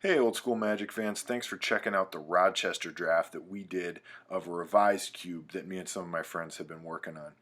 Hey, old school Magic fans, thanks for checking out the Rochester draft that we did of a revised cube that me and some of my friends have been working on.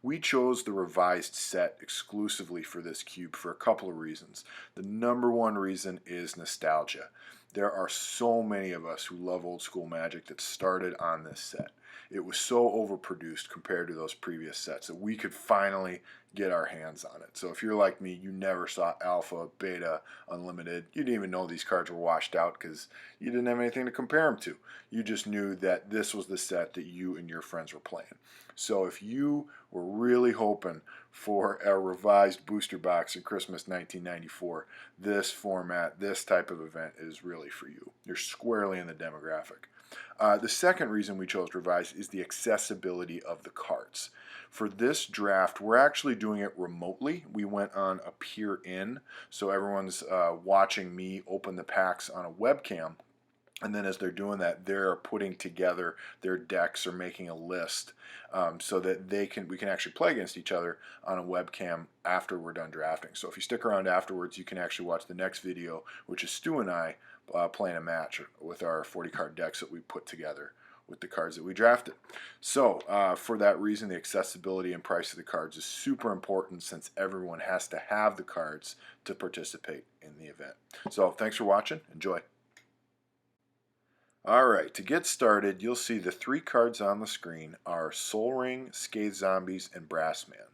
We chose the revised set exclusively for this cube for a couple of reasons. The number one reason is nostalgia. There are so many of us who love old school Magic that started on this set. It was so overproduced compared to those previous sets that we could finally get our hands on it. So if you're like me, you never saw Alpha, Beta, Unlimited. You didn't even know these cards were washed out because you didn't have anything to compare them to. You just knew that this was the set that you and your friends were playing. So if you were really hoping for a revised booster box in Christmas 1994, this format, this type of event is really for you. You're squarely in the demographic. The second reason we chose revised is the accessibility of the cards. For this draft, we're actually doing it remotely. We went on a peer in, so everyone's watching me open the packs on a webcam. And then as they're doing that, they're putting together their decks or making a list so that we can actually play against each other on a webcam after we're done drafting. So if you stick around afterwards, you can actually watch the next video, which is Stu and I playing a match with our 40 card decks that we put together with the cards that we drafted. So for that reason, the accessibility and price of the cards is super important since everyone has to have the cards to participate in the event. So thanks for watching. Enjoy. Alright, to get started, you'll see the three cards on the screen are Sol Ring, Scathe Zombies, and Brassman.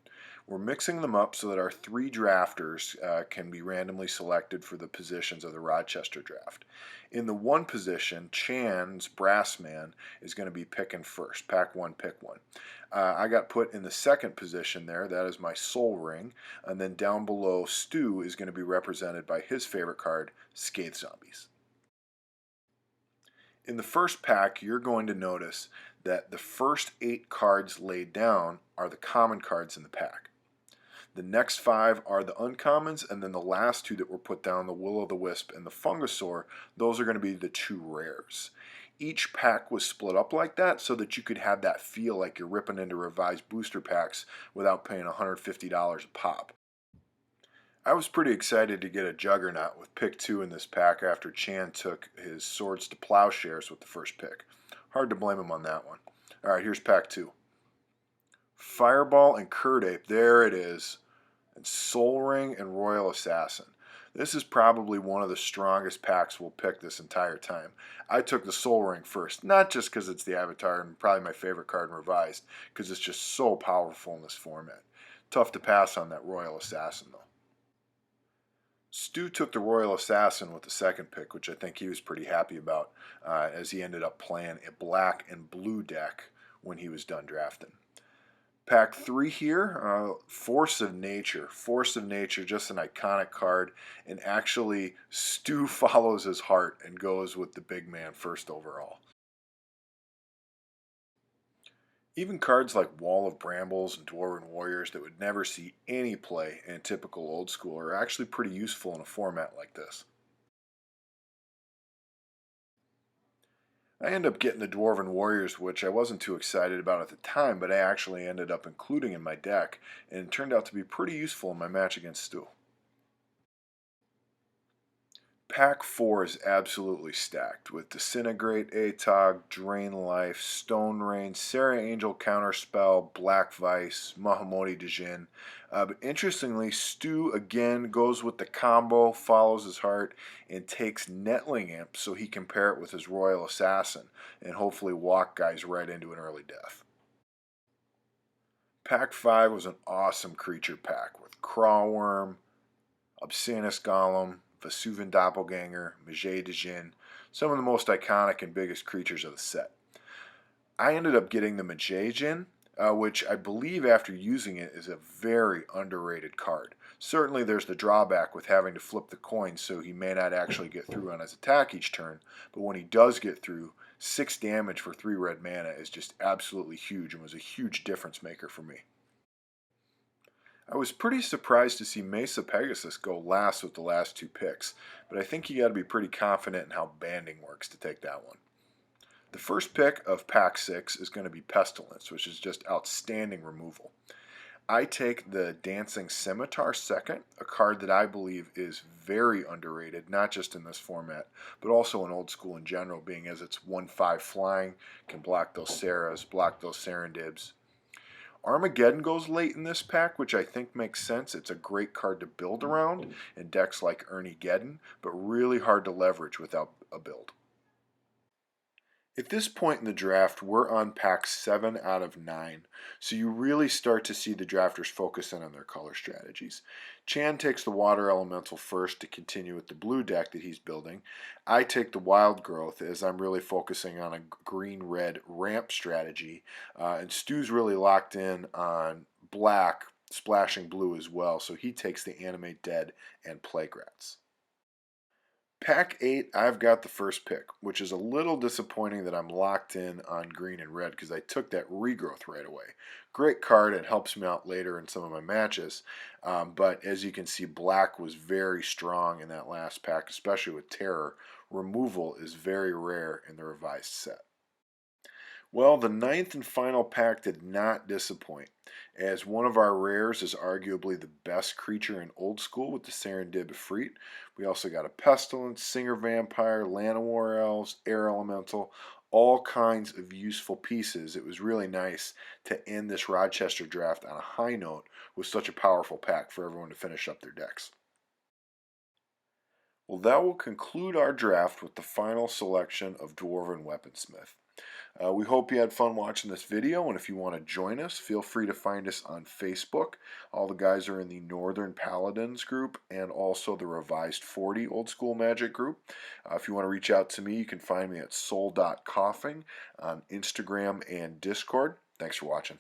We're mixing them up so that our three drafters can be randomly selected for the positions of the Rochester draft. In the one position, Chan's Brassman is going to be picking first. Pack one, pick one. I got put in the second position there. That is my Sol Ring. And then down below, Stu is going to be represented by his favorite card, Scathe Zombies. In the first pack, you're going to notice that the first 8 cards laid down are the common cards in the pack. The next 5 are the uncommons, and then the last 2 that were put down, the Will-O-the-Wisp and the Fungasaur, those are going to be the 2 rares. Each pack was split up like that so that you could have that feel like you're ripping into revised booster packs without paying $150 a pop. I was pretty excited to get a Juggernaut with pick 2 in this pack after Chan took his Swords to Plowshares with the first pick. Hard to blame him on that one. Alright, here's pack 2. Fireball and Kirdape, there it is. And Sol Ring and Royal Assassin. This is probably one of the strongest packs we'll pick this entire time. I took the Sol Ring first, not just because it's the Avatar and probably my favorite card in Revised, because it's just so powerful in this format. Tough to pass on that Royal Assassin though. Stu took the Royal Assassin with the second pick, which I think he was pretty happy about, as he ended up playing a black and blue deck when he was done drafting. Pack 3 here, Force of Nature. Force of Nature, just an iconic card, and actually Stu follows his heart and goes with the big man first overall. Even cards like Wall of Brambles and Dwarven Warriors that would never see any play in typical old school are actually pretty useful in a format like this. I ended up getting the Dwarven Warriors, which I wasn't too excited about at the time, but I actually ended up including in my deck, and it turned out to be pretty useful in my match against Stu. Pack 4 is absolutely stacked with Disintegrate, Atog, Drain Life, Stone Rain, Serra Angel Counterspell, Black Vice, Mahamoti Djinn. But interestingly, Stu again goes with the combo, follows his heart, and takes Nettling Imp so he can pair it with his Royal Assassin and hopefully walk guys right into an early death. Pack 5 was an awesome creature pack with Crawworm, Obsianus Golem, Vesuvan Doppelganger, Magie Djinn, some of the most iconic and biggest creatures of the set. I ended up getting the Magie Djinn, which I believe after using it is a very underrated card. Certainly there's the drawback with having to flip the coin, so he may not actually get through on his attack each turn, but when he does get through, 6 damage for 3 red mana is just absolutely huge and was a huge difference maker for me. I was pretty surprised to see Mesa Pegasus go last with the last 2 picks, but I think you got to be pretty confident in how banding works to take that one. The first pick of Pack 6 is going to be Pestilence, which is just outstanding removal. I take the Dancing Scimitar second, a card that I believe is very underrated, not just in this format, but also in Old School in general, being as it's 1/5 flying, can block those Serras, block those Serendibs. Armageddon goes late in this pack, which I think makes sense. It's a great card to build around in decks like Erniegeddon, but really hard to leverage without a build. At this point in the draft, we're on pack 7 out of 9, so you really start to see the drafters focus in on their color strategies. Chan takes the Water Elemental first to continue with the blue deck that he's building. I take the Wild Growth as I'm really focusing on a green-red ramp strategy, and Stu's really locked in on black, splashing blue as well, so he takes the Animate Dead and Plague Rats. Pack 8, I've got the first pick, which is a little disappointing that I'm locked in on green and red because I took that regrowth right away. Great card, it helps me out later in some of my matches, but as you can see, black was very strong in that last pack, especially with Terror. Removal is very rare in the revised set. Well, the ninth and final pack did not disappoint, as one of our rares is arguably the best creature in Old School with the Serendib Efreet. We also got a Pestilence, Singer Vampire, Llanowar Elves, Air Elemental, all kinds of useful pieces. It was really nice to end this Rochester draft on a high note with such a powerful pack for everyone to finish up their decks. Well, that will conclude our draft with the final selection of Dwarven Weaponsmith. We hope you had fun watching this video, and if you want to join us, feel free to find us on Facebook. All the guys are in the Northern Paladins group and also the Revised 40 Old School Magic group. If you want to reach out to me, you can find me at soul.coughing on Instagram and Discord. Thanks for watching.